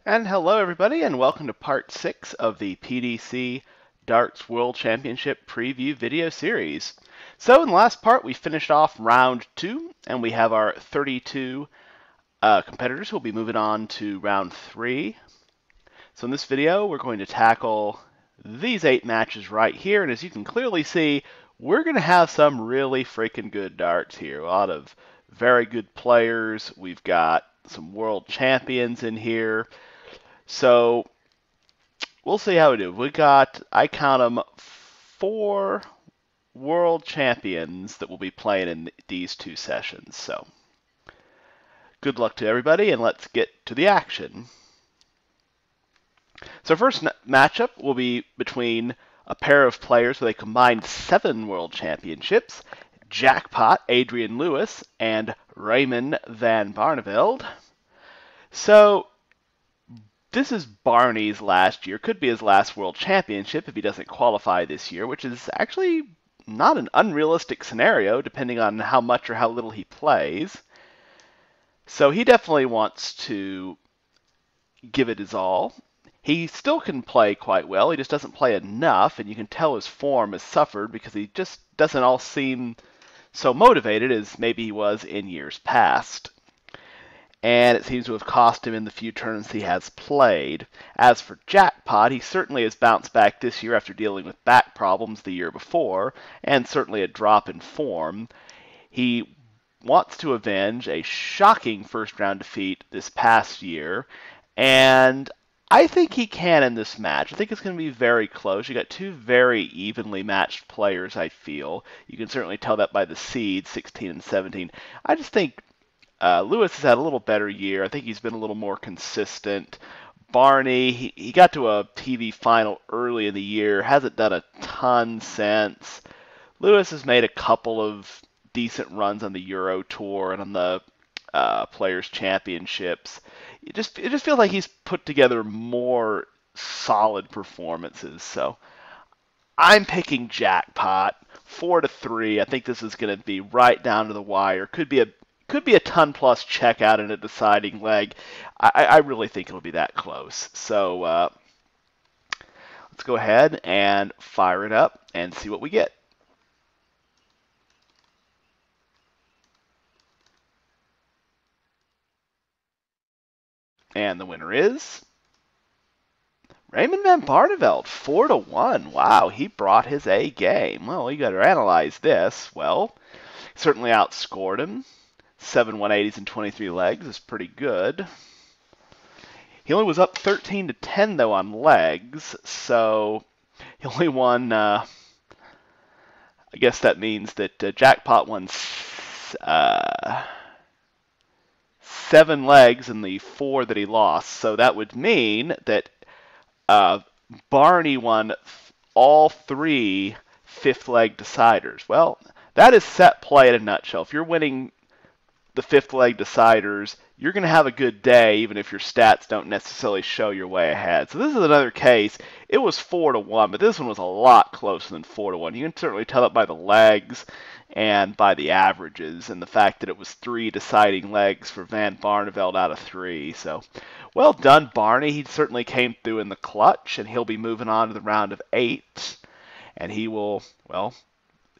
And hello, everybody, and welcome to part 6 of the PDC Darts World Championship preview video series. So, in the last part, we finished off round 2, and we have our 32 competitors who will be moving on to round 3. So, in this video, we're going to tackle these 8 matches right here, and as you can clearly see, we're going to have some really freaking good darts here. A lot of very good players. We've got some world champions in here. So we'll see how we do. We got, I count them, 4 world champions that will be playing in these 2 sessions. So good luck to everybody, and let's get to the action. So first matchup will be between a pair of players with a combined 7 world championships, Jackpot Adrian Lewis and Raymond van Barneveld. So this is Barney's last year, could be his last world championship if he doesn't qualify this year, which is actually not an unrealistic scenario depending on how much or how little he plays. So he definitely wants to give it his all. He still can play quite well, he just doesn't play enough, and you can tell his form has suffered because he just doesn't all seem so motivated as maybe he was in years past. And it seems to have cost him in the few tournaments he has played. As for Jackpot, he certainly has bounced back this year after dealing with back problems the year before, and certainly a drop in form. He wants to avenge a shocking first-round defeat this past year, and I think he can in this match. I think it's going to be very close. You got 2 very evenly matched players, I feel. You can certainly tell that by the seeds, 16 and 17. I just think Lewis has had a little better year. I think he's been a little more consistent. Barney, he got to a TV final early in the year, hasn't done a ton since. Lewis has made a couple of decent runs on the Euro Tour and on the Players' Championships. It just feels like he's put together more solid performances. So I'm picking Jackpot 4-3. I think this is going to be right down to the wire. Could be a ton plus check out in a deciding leg. I really think it'll be that close. So let's go ahead and fire it up and see what we get. And the winner is Raymond van Barneveld, 4-1. Wow, he brought his A game. Well, you got to analyze this. Well, certainly outscored him. 7 180s and 23 legs is pretty good. He only was up 13-10 though on legs, so he only won. I guess that means that Jackpot won 7 legs in the 4 that he lost. So that would mean that Barney won all 3 fifth leg deciders. Well, that is set play in a nutshell. If you're winning the fifth leg deciders, you're going to have a good day even if your stats don't necessarily show your way ahead. So this is another case. It was 4-1, but this one was a lot closer than 4-1. You can certainly tell it by the legs and by the averages and the fact that it was 3 deciding legs for Van Barneveld out of 3. So well done, Barney. He certainly came through in the clutch, and he'll be moving on to the round of 8. And he will, well,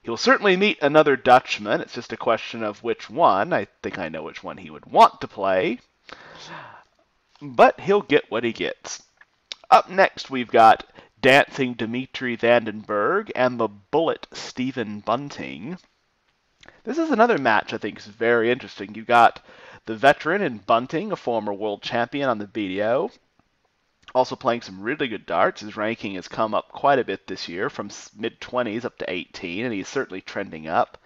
he'll certainly meet another Dutchman. It's just a question of which one. I think I know which one he would want to play. But he'll get what he gets. Up next, we've got Dancing Dimitri Vandenberg and the Bullet Stephen Bunting. This is another match I think is very interesting. You've got the veteran in Bunting, a former world champion on the BDO. Also playing some really good darts. His ranking has come up quite a bit this year, from mid-20s up to 18, and he's certainly trending up.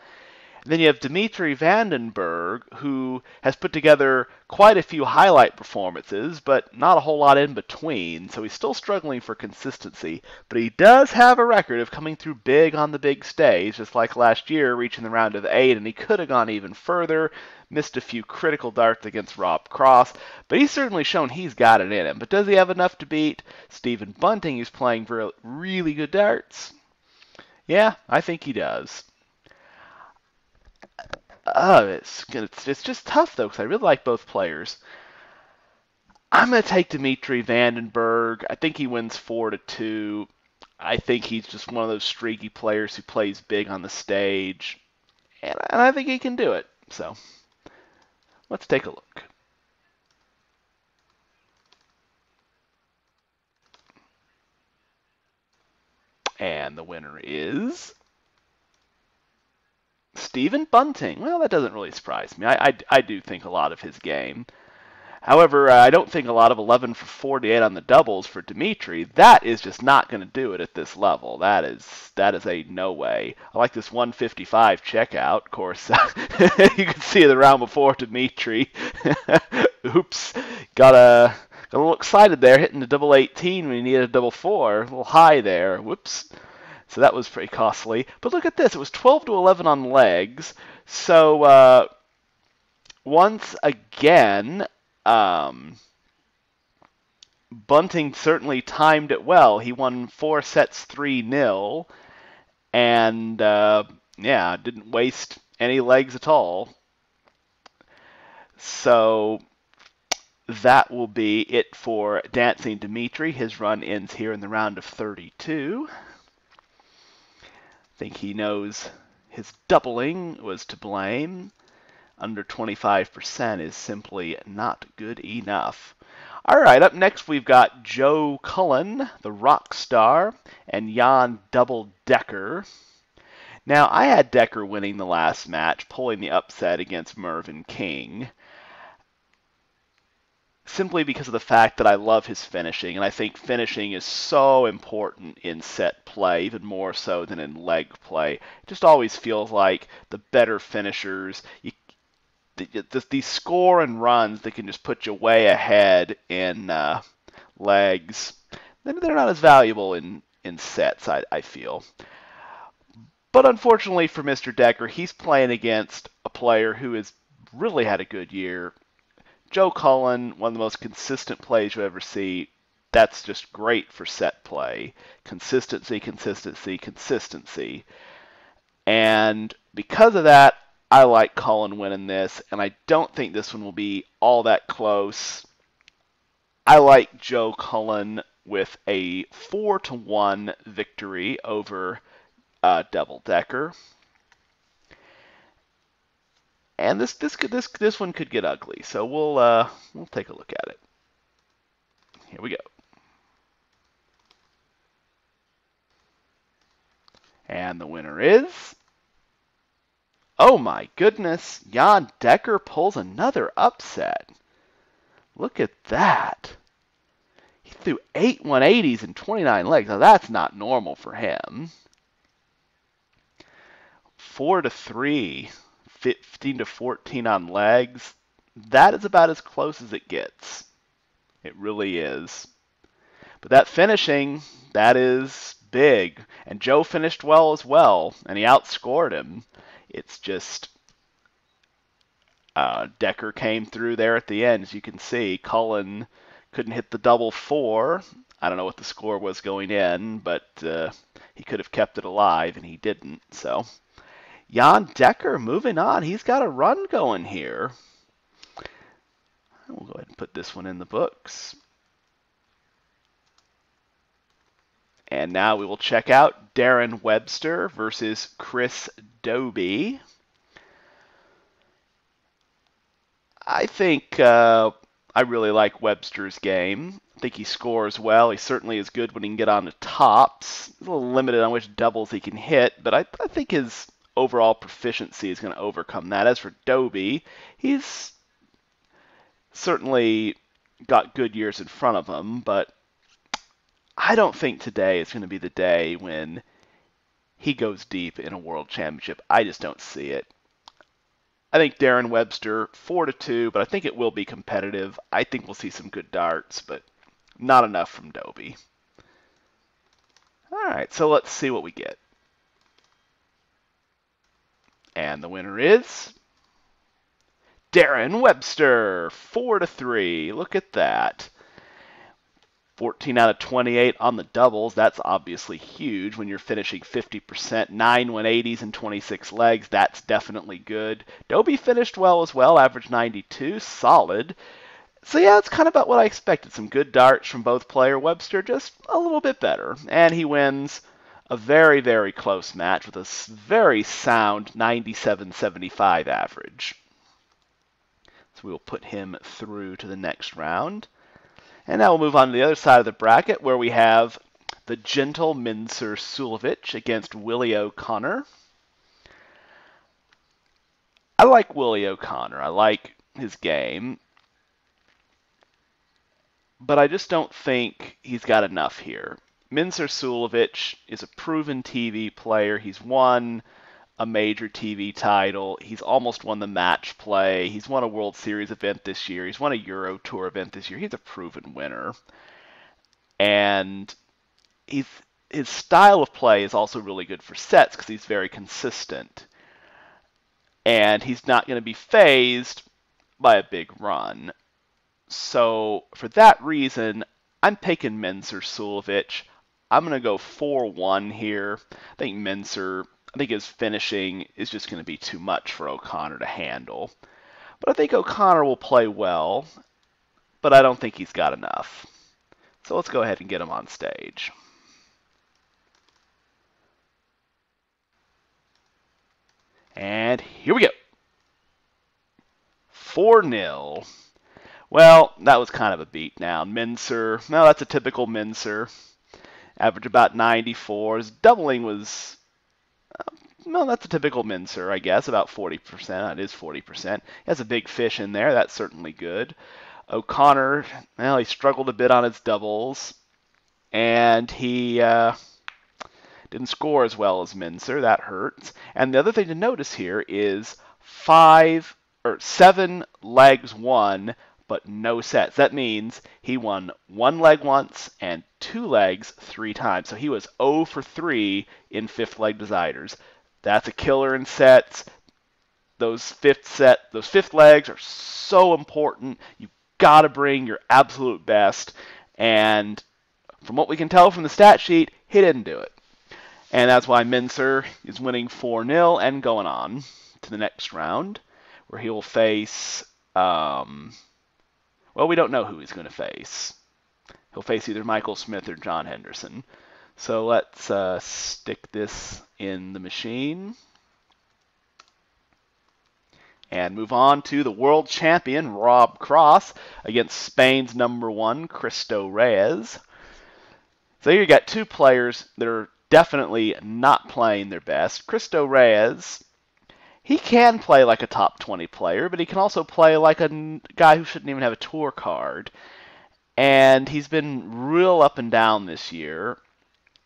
And then you have Dimitri Vandenberg, who has put together quite a few highlight performances, but not a whole lot in between, so he's still struggling for consistency. But he does have a record of coming through big on the big stage, just like last year, reaching the round of 8, and he could have gone even further, missed a few critical darts against Rob Cross, but he's certainly shown he's got it in him. But does he have enough to beat Stephen Bunting, who's playing really good darts? Yeah, I think he does. It's just tough, though, because I really like both players. I'm going to take Dimitri Vandenberg. I think he wins 4-2. I think he's just one of those streaky players who plays big on the stage, and I think he can do it. So let's take a look. And the winner is Stephen Bunting. Well, that doesn't really surprise me. I do think a lot of his game. However, I don't think a lot of 11 for 48 on the doubles for Dimitri. That is just not going to do it at this level. That is a no way. I like this 155 checkout. Of course, you can see the round before Dimitri. Oops, got a little excited there, hitting the double 18 when he needed a double 4. A little high there. Whoops. So that was pretty costly. But look at this. It was 12-11 on legs. So once again, Bunting certainly timed it well. He won 4 sets 3-0, and yeah, didn't waste any legs at all. So that will be it for Dancing Dimitri. His run ends here in the round of 32. I think he knows his doubling was to blame. Under 25% is simply not good enough. All right, up next we've got Joe Cullen, the rock star, and Jan Double Decker. Now, I had Decker winning the last match, pulling the upset against Mervyn King, simply because of the fact that I love his finishing, and I think finishing is so important in set play, even more so than in leg play. It just always feels like the better finishers, these score and runs that can just put you way ahead in legs, then they're not as valuable in sets, I feel. But unfortunately for Mr. Decker, he's playing against a player who has really had a good year. Joe Cullen, one of the most consistent plays you ever see. That's just great for set play. Consistency, consistency, consistency. And because of that, I like Cullen winning this, and I don't think this one will be all that close. I like Joe Cullen with a 4-1 victory over Double Decker. And this one could get ugly, so we'll take a look at it. Here we go. And the winner is, oh my goodness, Jan Decker pulls another upset. Look at that. He threw 8 180s and 29 legs. Now that's not normal for him. 4-3, 15-14 on legs. That is about as close as it gets. It really is. But that finishing, that is big. And Joe finished well as well, and he outscored him. It's just Decker came through there at the end, as you can see. Cullen couldn't hit the double 4. I don't know what the score was going in, but he could have kept it alive, and he didn't. So Jan Decker moving on. He's got a run going here. We'll go ahead and put this one in the books. And now we will check out Darren Webster versus Chris Doby. I think I really like Webster's game. I think he scores well. He certainly is good when he can get on the tops. He's a little limited on which doubles he can hit, but I think his overall proficiency is going to overcome that. As for Doby, he's certainly got good years in front of him, but I don't think today is going to be the day when he goes deep in a world championship. I just don't see it. I think Darren Webster 4-2, but I think it will be competitive. I think we'll see some good darts, but not enough from Doby. All right, so let's see what we get. And the winner is Darren Webster, 4-3. Look at that. 14 out of 28 on the doubles. That's obviously huge when you're finishing 50%. 9 180s and 26 legs. That's definitely good. Doby finished well as well. Average 92. Solid. So yeah, it's kind of about what I expected. Some good darts from both player. Webster just a little bit better. And he wins a very, very close match with a very sound 97.75 average. So we will put him through to the next round. And now we'll move on to the other side of the bracket where we have the gentle Mincer Sulovic against Willie O'Connor. I like Willie O'Connor. I like his game. But I just don't think he's got enough here. Mincer Sulovic is a proven TV player. He's won a major TV title. He's almost won the match play. He's won a World Series event this year. He's won a Euro Tour event this year. He's a proven winner. And his style of play is also really good for sets because he's very consistent. And he's not going to be phased by a big run. So for that reason, I'm picking Mincer Sulovic. I'm going to go 4-1 here. I think his finishing is just going to be too much for O'Connor to handle. But I think O'Connor will play well, but I don't think he's got enough. So let's go ahead and get him on stage. And here we go. 4-0. Well, that was kind of a beatdown. Mincer, well, that's a typical Mincer. Average about 94. His doubling was, well, that's a typical Mincer, I guess, about 40%. That is 40%. He has a big fish in there. That's certainly good. O'Connor, well, he struggled a bit on his doubles, and he didn't score as well as Mincer. That hurts. And the other thing to notice here is 7 legs won, but no sets. That means he won 1 leg once and 2 legs 3 times. So he was 0 for 3 in fifth leg deciders. That's a killer in sets. Those fifth legs are so important. You've got to bring your absolute best. And from what we can tell from the stat sheet, he didn't do it. And that's why Mincer is winning 4-0 and going on to the next round, where he will face, well, we don't know who he's going to face. He'll face either Michael Smith or John Henderson. So let's stick this in the machine and move on to the world champion, Rob Cross, against Spain's #1, Cristo Reyes. So here you got 2 players that are definitely not playing their best. Cristo Reyes, he can play like a top 20 player, but he can also play like a guy who shouldn't even have a tour card. And he's been real up and down this year,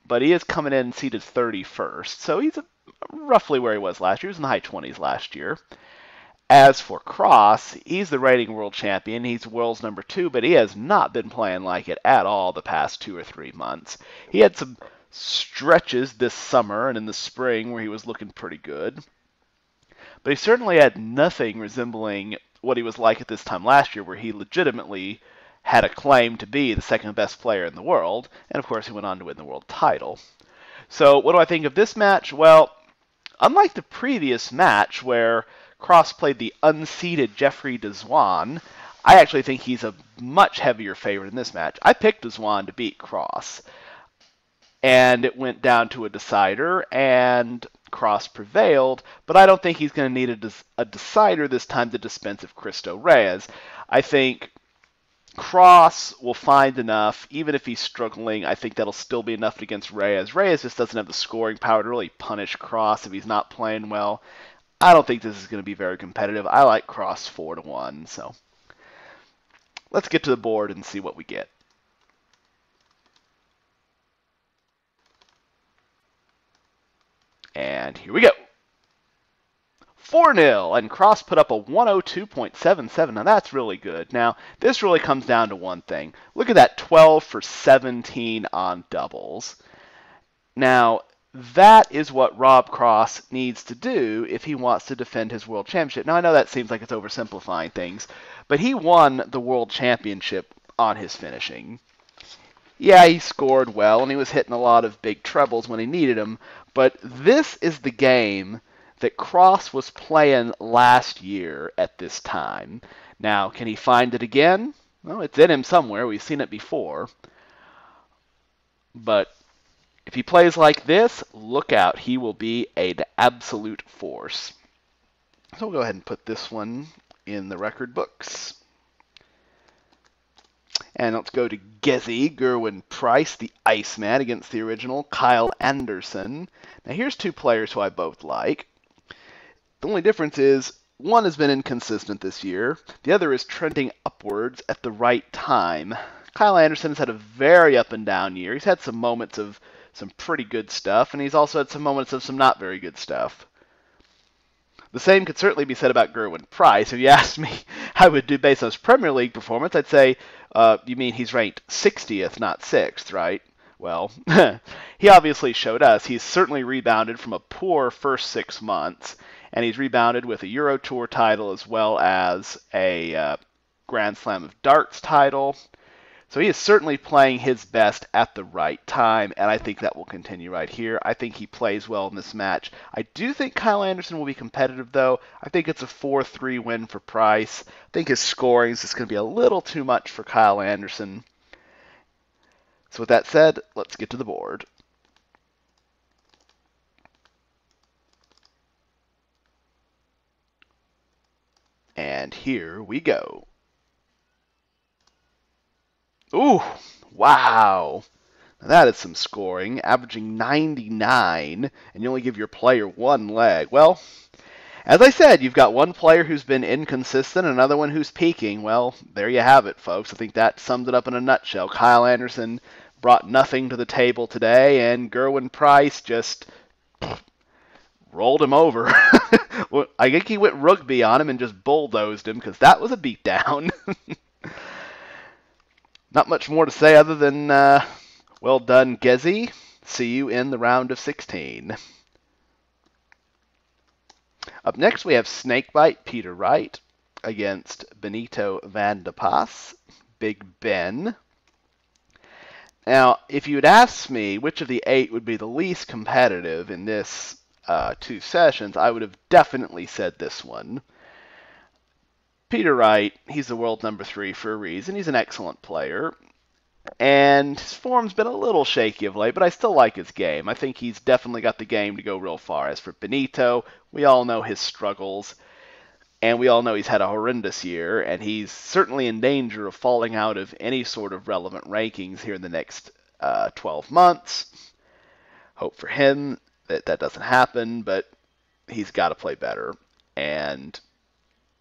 but he is coming in seated 31st. So he's roughly where he was last year. He was in the high 20s last year. As for Cross, he's the reigning world champion. He's world's #2, but he has not been playing like it at all the past 2 or 3 months. He had some stretches this summer and in the spring where he was looking pretty good. But he certainly had nothing resembling what he was like at this time last year, where he legitimately had a claim to be the second best player in the world. And of course, he went on to win the world title. So what do I think of this match? Well, unlike the previous match where Cross played the unseeded Jeffrey Deswan, I actually think he's a much heavier favorite in this match. I picked Deswan to beat Cross, and it went down to a decider, and Cross prevailed, but I don't think he's going to need a decider this time to dispense of Cristo Reyes. I think Cross will find enough, even if he's struggling. I think that'll still be enough against Reyes. Reyes just doesn't have the scoring power to really punish Cross if he's not playing well. I don't think this is going to be very competitive. I like Cross 4-1, so let's get to the board and see what we get. And here we go. 4-0, and Cross put up a 102.77. Now that's really good. Now, this really comes down to one thing. Look at that 12 for 17 on doubles. Now, that is what Rob Cross needs to do if he wants to defend his world championship. Now, I know that seems like it's oversimplifying things, but he won the world championship on his finishing. Yeah, he scored well, and he was hitting a lot of big trebles when he needed them, but this is the game that Cross was playing last year at this time. Now, can he find it again? Well, it's in him somewhere. We've seen it before. But if he plays like this, look out. He will be an absolute force. So we'll go ahead and put this one in the record books. And let's go to Gezi, Gerwin Price, the Iceman, against the original Kyle Anderson. Now here's two players who I both like. The only difference is one has been inconsistent this year. The other is trending upwards at the right time. Kyle Anderson has had a very up and down year. He's had some moments of some pretty good stuff, and he's also had some moments of some not very good stuff. The same could certainly be said about Gerwin Price. If you asked me how I would do based on his Premier League performance, I'd say, you mean he's ranked 60th, not 6th, right? Well, he obviously showed us. He's certainly rebounded from a poor first 6 months, and he's rebounded with a Euro Tour title as well as a Grand Slam of Darts title. So he is certainly playing his best at the right time, and I think that will continue right here. I think he plays well in this match. I do think Kyle Anderson will be competitive, though. I think it's a 4-3 win for Price. I think his scoring is just going to be a little too much for Kyle Anderson. So with that said, let's get to the board. And here we go. Ooh, wow. Now that is some scoring, averaging 99, and you only give your player one leg. Well, as I said, you've got one player who's been inconsistent, and another one who's peaking. Well, there you have it, folks. I think that sums it up in a nutshell. Kyle Anderson brought nothing to the table today, and Gerwin Price just rolled him over. I think he went rugby on him and just bulldozed him, because that was a beatdown. Not much more to say other than, well done, Gezi. See you in the round of 16. Up next, we have Snakebite Peter Wright against Benito Van de Pas, Big Ben. Now, if you had asked me which of the 8 would be the least competitive in this 2 sessions, I would have definitely said this one. Peter Wright, he's the world number 3 for a reason. He's an excellent player. And his form's been a little shaky of late, but I still like his game. I think he's definitely got the game to go real far. As for Benito, we all know his struggles. And we all know he's had a horrendous year. And he's certainly in danger of falling out of any sort of relevant rankings here in the next 12 months. Hope for him that that doesn't happen, but he's got to play better. And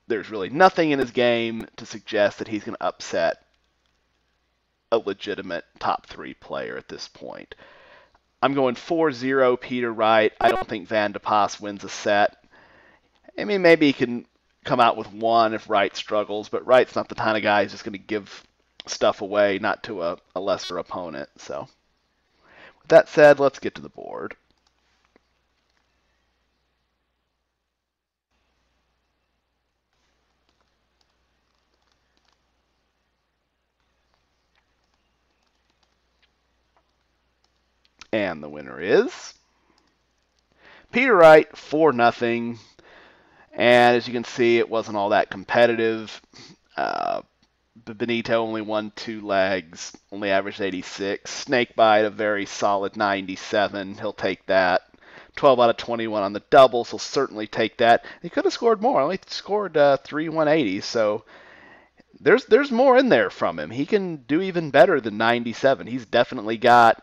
there's really nothing in his game to suggest that he's going to upset a legitimate top 3 player at this point. I'm going 4-0 Peter Wright. I don't think Van de Pas wins a set. I mean, maybe he can come out with one if Wright struggles, but Wright's not the kind of guy who's just going to give stuff away, not to a lesser opponent. So, with that said, let's get to the board. And the winner is Peter Wright, 4-0. And as you can see, it wasn't all that competitive. Benito only won 2 legs, only averaged 86. Snakebite, a very solid 97. He'll take that. 12 out of 21 on the doubles. He'll certainly take that. He could have scored more. Only scored 3 180s. So there's more in there from him. He can do even better than 97. He's definitely got,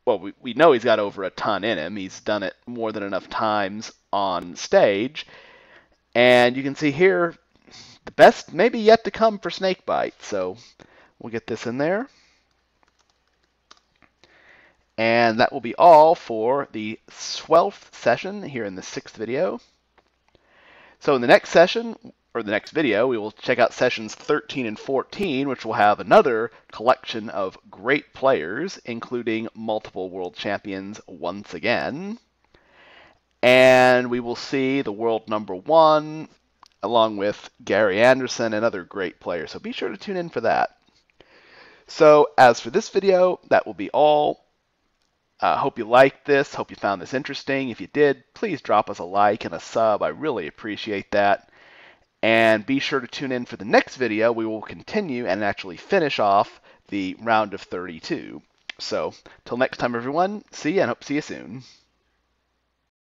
well, we know he's got over a ton in him. He's done it more than enough times on stage. And you can see here, the best maybe yet to come for Snakebite. So we'll get this in there. And that will be all for the 12th session here in the 6th video. So in the next session, or the next video, we will check out sessions 13 and 14, which will have another collection of great players, including multiple world champions once again. And we will see the world number 1, along with Gary Anderson and other great players. So be sure to tune in for that. So as for this video, that will be all. Hope you liked this. Hope you found this interesting. If you did, please drop us a like and a sub. I really appreciate that. And be sure to tune in for the next video. We will continue and actually finish off the round of 32. So, till next time, everyone, see you and hope to see you soon.